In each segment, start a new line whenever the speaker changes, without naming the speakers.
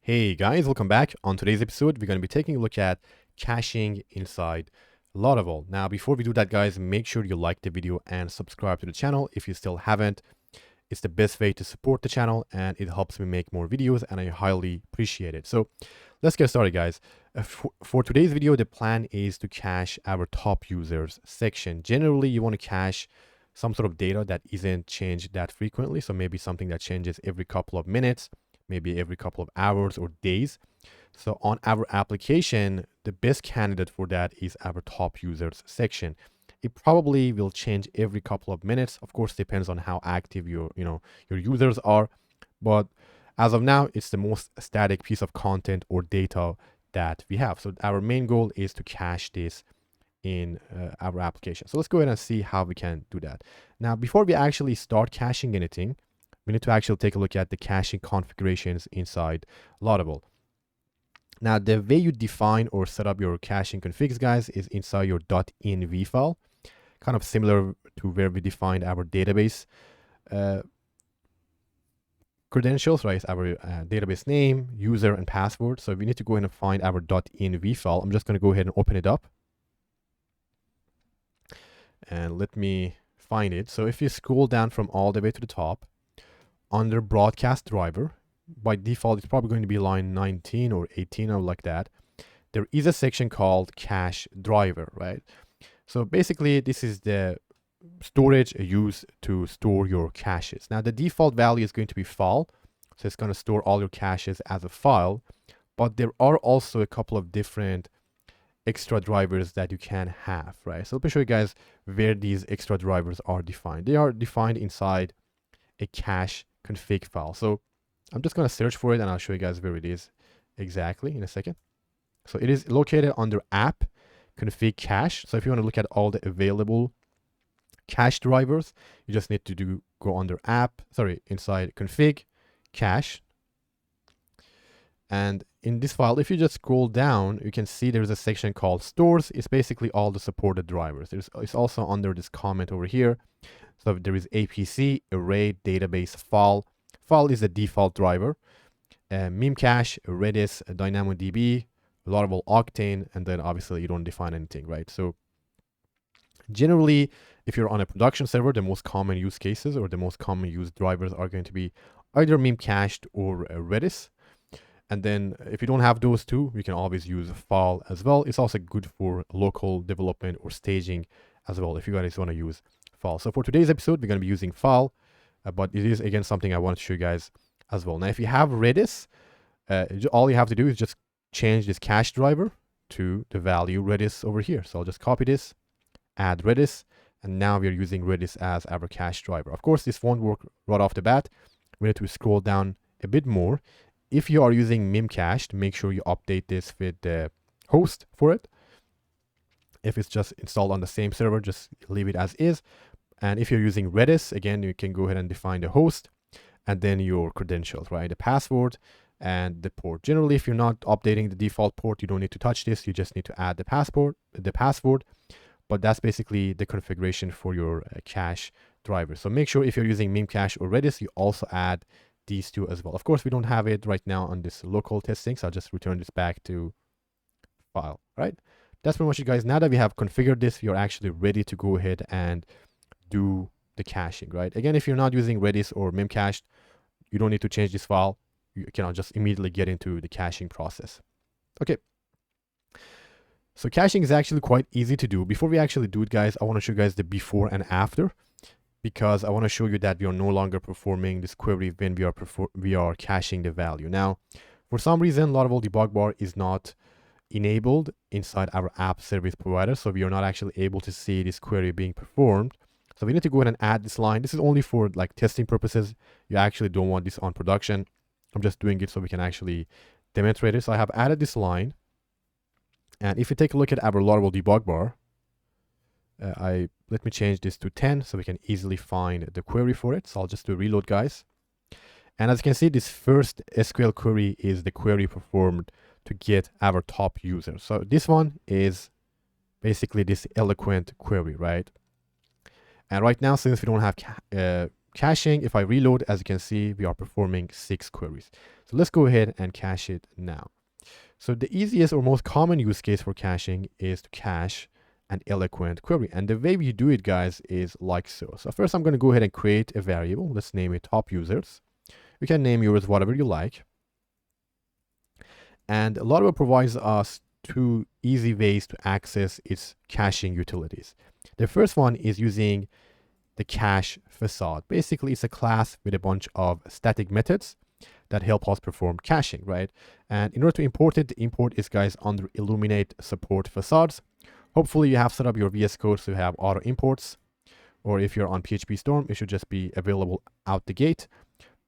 Hey guys, welcome back. On today's episode, we're going to be taking a look at caching inside Laravel. Now, before we do that, guys, make sure you like the video and subscribe to the channel if you still haven't. It's the best way to support the channel and it helps me make more videos and I highly appreciate it. So let's get started, guys. For today's video, the plan is to cache our top users section. Generally, you want to cache some sort of data that isn't changed that frequently. So maybe something that changes every couple of minutes, maybe every couple of hours or days. So on our application, the best candidate for that is our top users section. It probably will change every couple of minutes. Of course, depends on how active your users are. But as of now, it's the most static piece of content or data that we have. So our main goal is to cache this in our application. So let's go ahead and see how we can do that. Now, before we actually start caching anything, we need to actually take a look at the caching configurations inside Laravel. Now, the way you define or set up your caching configs, guys, is inside your .env file, kind of similar to where we defined our database credentials, right? Our database name, user, and password. So we need to go ahead and find our .env file. I'm just going to go ahead and open it up. And let me find it. So if you scroll down from all the way to the top, under broadcast driver, by default, it's probably going to be line 19 or 18 or like that. There is a section called cache driver, right? So basically, this is the storage used to store your caches. Now, the default value is going to be file. So it's going to store all your caches as a file. But there are also a couple of different extra drivers that you can have, right? So let me show you guys where these extra drivers are defined. They are defined inside a cache config file. So I'm just going to search for it and I'll show you guys where it is exactly in a second. So it is located under app config cache. So if you want to look at all the available cache drivers, you just need to go under inside config cache. And in this file, if you just scroll down, you can see there's a section called stores. It's basically all the supported drivers. It's also under this comment over here. So there is APC, array, database, file. File is the default driver. Memcache, Redis, DynamoDB, Laravel Octane, and then obviously you don't define anything, right? So generally, if you're on a production server, the most common use cases or the most common used drivers are going to be either Memcached or Redis. And then if you don't have those two, you can always use file as well. It's also good for local development or staging as well, if you guys want to use file. So for today's episode, we're going to be using file, but it is again something I want to show you guys as well. Now, if you have Redis, all you have to do is just change this cache driver to the value Redis over here. So I'll just copy this, add Redis, and now we're using Redis as our cache driver. Of course, this won't work right off the bat. We need to scroll down a bit more. If you are using Memcached, make sure you update this with the host for it. If it's just installed on the same server, just leave it as is. And if you're using Redis, again, you can go ahead and define the host and then your credentials, right? The password and the port. Generally, if you're not updating the default port, you don't need to touch this. You just need to add the password. But that's basically the configuration for your cache driver. So make sure if you're using Memcache or Redis, you also add these two as well. Of course, we don't have it right now on this local testing, so I'll just return this back to file, right? That's pretty much it, guys. Now that we have configured this, you're actually ready to go ahead and do the caching, right? Again, if you're not using Redis or Memcached, you don't need to change this file. You can just immediately get into the caching process. Okay. So caching is actually quite easy to do. Before we actually do it, guys, I want to show you guys the before and after, because I want to show you that we are no longer performing this query when we are caching the value. Now, for some reason, Laravel debug bar is not enabled inside our app service provider, so we are not actually able to see this query being performed. So we need to go ahead and add this line. This is only for like testing purposes. You actually don't want this on production. I'm just doing it so we can actually demonstrate it. So I have added this line. And if you take a look at our Laravel debug bar, let me change this to 10 so we can easily find the query for it. So I'll just do reload, guys. And as you can see, this first SQL query is the query performed to get our top user. So this one is basically this eloquent query, right? And right now, since we don't have caching, if I reload, as you can see, we are performing 6 queries. So So let's go ahead and cache it now. So the easiest or most common use case for caching is to cache an eloquent query. And the way we do it, guys, is like so. So first I'm going to go ahead and create a variable. Let's name it top users. You can name yours whatever you like. And Laravel provides us two easy ways to access its caching utilities. The first one is using the cache facade. Basically, it's a class with a bunch of static methods that help us perform caching, right? And in order to import it, the import is, guys, under Illuminate support facades. Hopefully you have set up your VS Code so you have auto imports, or if you're on PHP Storm, it should just be available out the gate.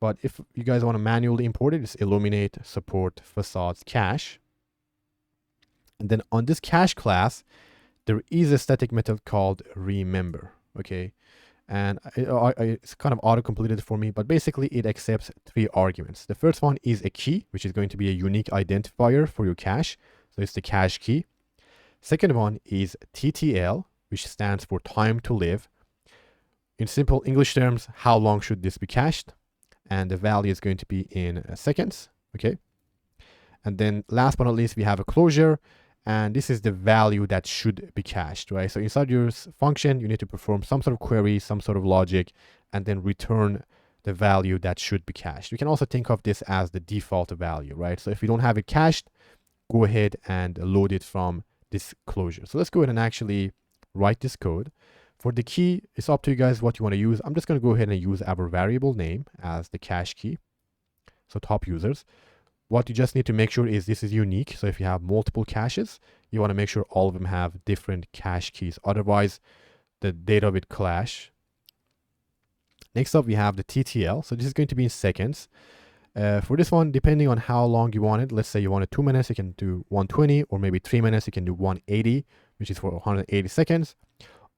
But if you guys want to manually import it, it's Illuminate support facades cache. And then on this cache class, there is a static method called remember, okay? And it's kind of auto-completed for me, but basically it accepts 3 arguments. The first one is a key, which is going to be a unique identifier for your cache. So it's the cache key. Second one is TTL, which stands for time to live. In simple English terms, how long should this be cached? And the value is going to be in seconds, okay? And then last but not least, we have a closure. And this is the value that should be cached, right? So inside your function, you need to perform some sort of query, some sort of logic, and then return the value that should be cached. You can also think of this as the default value, right? So if you don't have it cached, go ahead and load it from this closure. So let's go ahead and actually write this code. For the key, it's up to you guys what you want to use. I'm just going to go ahead and use our variable name as the cache key. So top users. What you just need to make sure is this is unique. So if you have multiple caches, you want to make sure all of them have different cache keys. Otherwise, the data will clash. Next up, we have the TTL. So this is going to be in seconds. For this one, depending on how long you want it, let's say you want it 2 minutes, you can do 120, or maybe 3 minutes, you can do 180, which is for 180 seconds.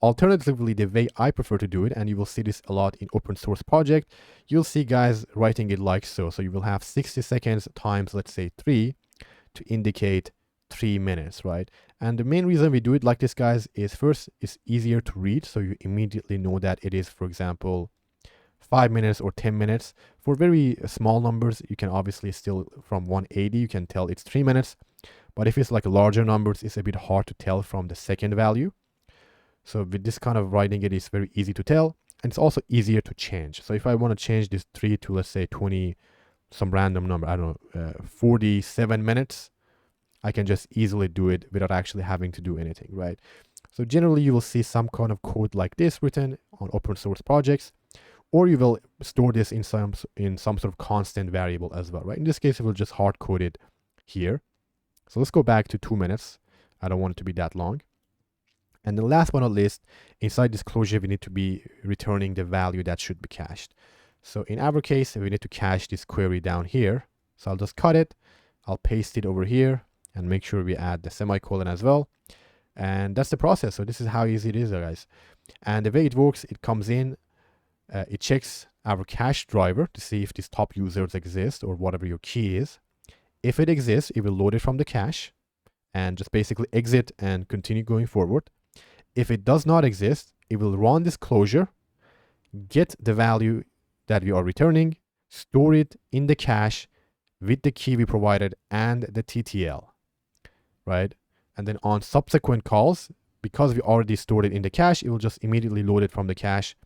Alternatively, the way I prefer to do it, and you will see this a lot in open source project, you'll see guys writing it like so. So you will have 60 seconds times, let's say 3, to indicate 3 minutes, right? And the main reason we do it like this, guys, is first, it's easier to read. So you immediately know that it is, for example, 5 minutes or 10 minutes. For very small numbers, you can obviously still, from 180, you can tell it's 3 minutes. But if it's like larger numbers, it's a bit hard to tell from the second value. So with this kind of writing, it is very easy to tell, and it's also easier to change. So if I want to change this 3 to, let's say 20, some random number, I don't know, 47 minutes, I can just easily do it without actually having to do anything, right? So generally you will see some kind of code like this written on open source projects, or you will store this in some sort of constant variable as well, right? In this case, it will just hard code it here. So let's go back to 2 minutes. I don't want it to be that long. And then last but not least, inside this closure, we need to be returning the value that should be cached. So in our case, we need to cache this query down here. So I'll just cut it. I'll paste it over here and make sure we add the semicolon as well. And that's the process. So this is how easy it is, guys. And the way it works, it comes in, it checks our cache driver to see if these top users exist or whatever your key is. If it exists, it will load it from the cache and just basically exit and continue going forward. If it does not exist, it will run this closure, get the value that we are returning, store it in the cache with the key we provided and the TTL, right? And then on subsequent calls, because we already stored it in the cache, it will just immediately load it from the cache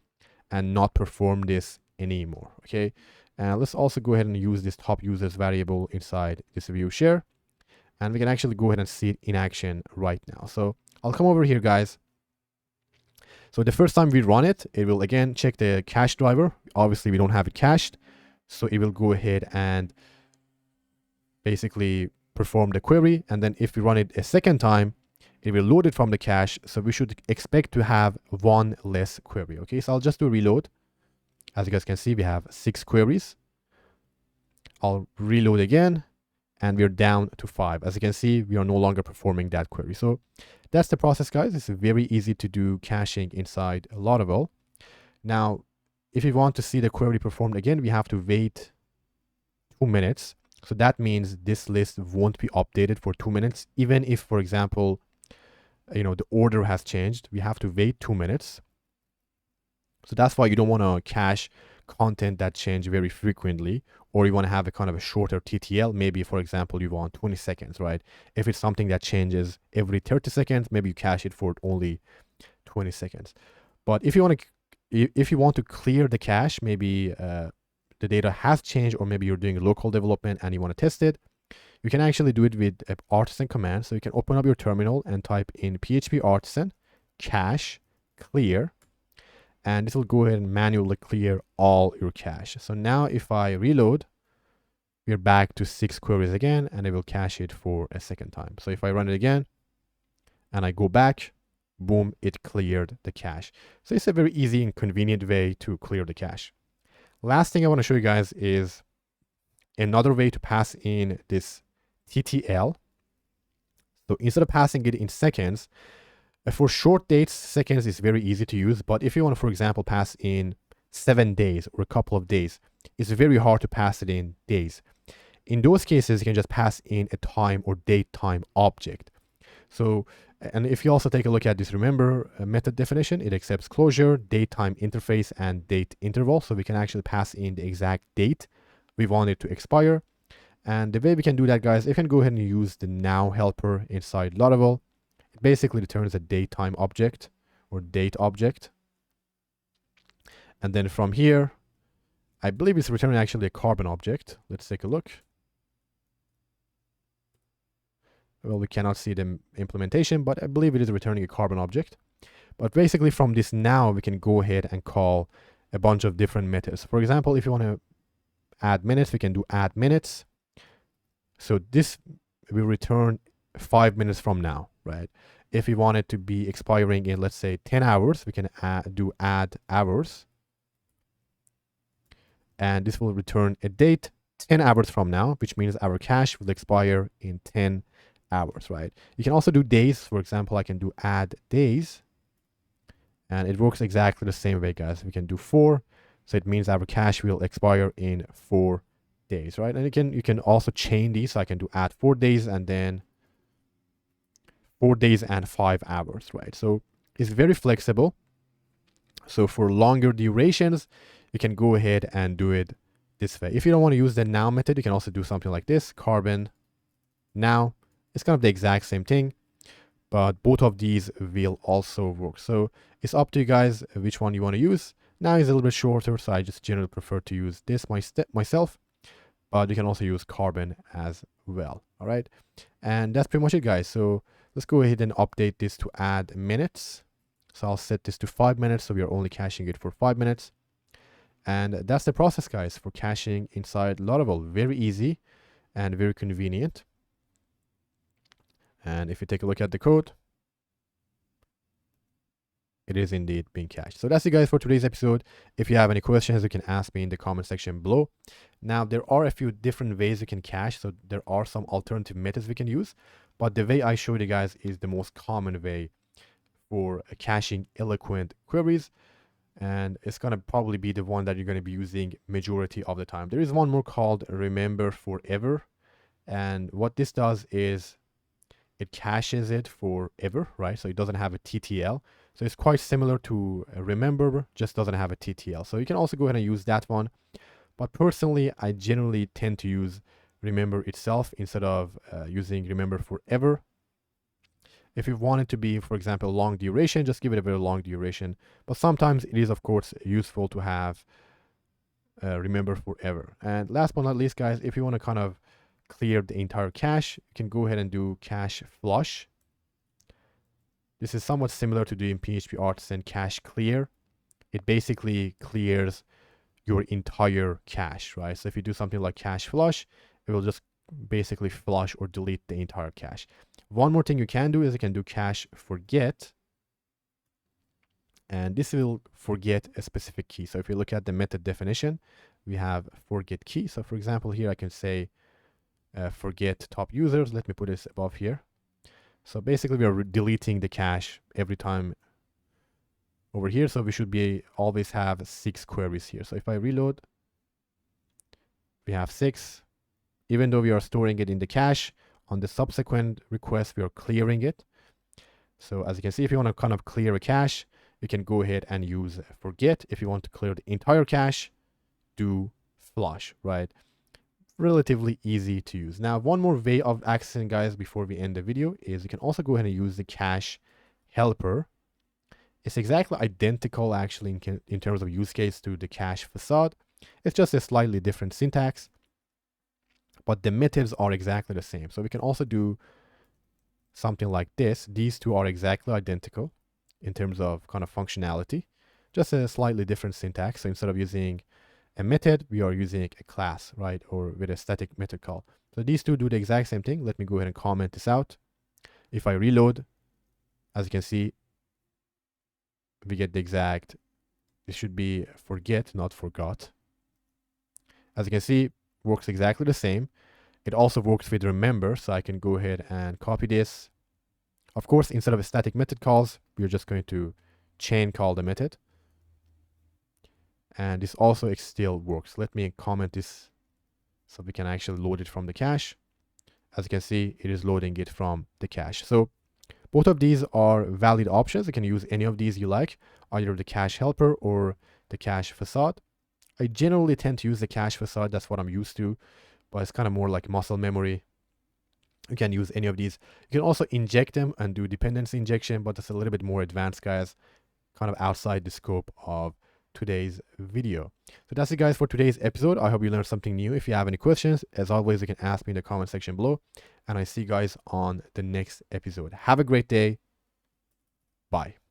and not perform this anymore, okay? And let's also go ahead and use this top users variable inside this view share. And we can actually go ahead and see it in action right now. So I'll come over here, guys. So the first time we run it, it will again check the cache driver. Obviously, we don't have it cached. So it will go ahead and basically perform the query. And then if we run it a second time, it will load it from the cache. So we should expect to have 1 less query. Okay, so I'll just do a reload. As you guys can see, we have 6 queries. I'll reload again, and we're down to 5. As you can see, we are no longer performing that query. So that's the process, guys. It's very easy to do caching inside Laravel. Now, if you want to see the query performed again, we have to wait 2 minutes. So that means this list won't be updated for 2 minutes. Even if, for example, the order has changed, we have to wait 2 minutes. So that's why you don't want to cache content that change very frequently, or you want to have a kind of a shorter TTL. Maybe, for example, you want 20 seconds, right? If it's something that changes every 30 seconds, maybe you cache it for only 20 seconds. But if you want to clear the cache, maybe the data has changed, or maybe you're doing local development and you want to test it, you can actually do it with an artisan command. So you can open up your terminal and type in php artisan cache clear, and this will go ahead and manually clear all your cache. So now if I reload, we're back to 6 queries again, and it will cache it for a second time. So if I run it again and I go back, boom, it cleared the cache. So it's a very easy and convenient way to clear the cache. Last thing I want to show you guys is another way to pass in this TTL. So instead of passing it in seconds, for short dates, seconds is very easy to use. But if you want to, for example, pass in 7 days or a couple of days, it's very hard to pass it in days. In those cases, you can just pass in a time or date time object. So, and if you also take a look at this remember method definition, it accepts closure, date time interface, and date interval. So we can actually pass in the exact date we want it to expire. And the way we can do that, guys, you can go ahead and use the now helper inside Laravel. It basically returns a date time object or date object. And then from here, I believe it's returning actually a carbon object. Let's take a look. Well, we cannot see the implementation, but I believe it is returning a carbon object. But basically from this now, we can go ahead and call a bunch of different methods. For example, if you want to add minutes, we can do add minutes. So this will return 5 minutes from now, right? If we want it to be expiring in, let's say, 10 hours, we can do add hours. And this will return a date 10 hours from now, which means our cache will expire in 10 hours, right? You can also do days. For example, I can do add days, and it works exactly the same way, guys. We can do 4, so it means our cache will expire in 4 days, right? And you can also chain these. So I can do add 4 days and then 4 days and 5 hours, right? So it's very flexible. So for longer durations, you can go ahead and do it this way. If you don't want to use the now method, you can also do something like this, carbon now. It's kind of the exact same thing, but both of these will also work. So it's up to you guys which one you want to use. Now is a little bit shorter, so I just generally prefer to use this myself, but you can also use carbon as well. All right, and that's pretty much it, guys. So let's go ahead and update this to add minutes. So I'll set this to 5 minutes, so we are only caching it for 5 minutes. And that's the process, guys, for caching inside Laravel. Very easy and very convenient. And if you take a look at the code, it is indeed being cached. So that's it, guys, for today's episode. If you have any questions, you can ask me in the comment section below. Now, there are a few different ways you can cache. So there are some alternative methods we can use. But the way I showed you guys is the most common way for caching eloquent queries. And it's going to probably be the one that you're going to be using majority of the time. There is one more called remember forever. And what this does is it caches it forever, right? So it doesn't have a TTL. So it's quite similar to remember, just doesn't have a TTL. So you can also go ahead and use that one. But personally, I generally tend to use remember itself instead of using remember forever. If you want it to be, for example, long duration, just give it a very long duration. But sometimes it is, of course, useful to have remember forever. And last but not least, guys, if you want to kind of clear the entire cache, you can go ahead and do cache flush. This is somewhat similar to doing PHP Artisan cache clear. It basically clears your entire cache, right? So if you do something like cache flush, it will just basically flush or delete the entire cache. One more thing you can do is you can do cache forget, and this will forget a specific key. So if you look at the method definition, we have forget key. So for example, here I can say forget top users. Let me put this above here. So basically we are deleting the cache every time over here. So we should be always have 6 queries here. So if I reload, we have 6. Even though we are storing it in the cache, on the subsequent request, we are clearing it. So as you can see, if you want to kind of clear a cache, you can go ahead and use forget. If you want to clear the entire cache, do flush, right? relatively easy to use. Now, one more way of accessing, guys, before we end the video is you can also go ahead and use the cache helper. It's exactly identical actually in terms of use case to the cache facade. It's just a slightly different syntax, but the methods are exactly the same. So we can also do something like this. These two are exactly identical in terms of kind of functionality, just a slightly different syntax. So instead of using a method, we are using a class, right? Or with a static method call. So these two do the exact same thing. Let me go ahead and comment this out. If I reload, as you can see, we get the exact, this should be forget, not forgot. As you can see, works exactly the same. It also works with remember, so I can go ahead and copy this. Of course, instead of a static method calls, we're just going to chain call the method. And this also still works. Let me comment this so we can actually load it from the cache. As you can see, it is loading it from the cache. So both of these are valid options. You can use any of these you like, either the cache helper or the cache facade. I generally tend to use the cache facade. That's what I'm used to, but it's kind of more like muscle memory. You can use any of these. You can also inject them and do dependency injection, but that's a little bit more advanced, guys, kind of outside the scope of today's video. So that's it, guys, for today's episode. I hope you learned something new. If you have any questions, as always, you can ask me in the comment section below, and I see you guys on the next episode. Have a great day. Bye.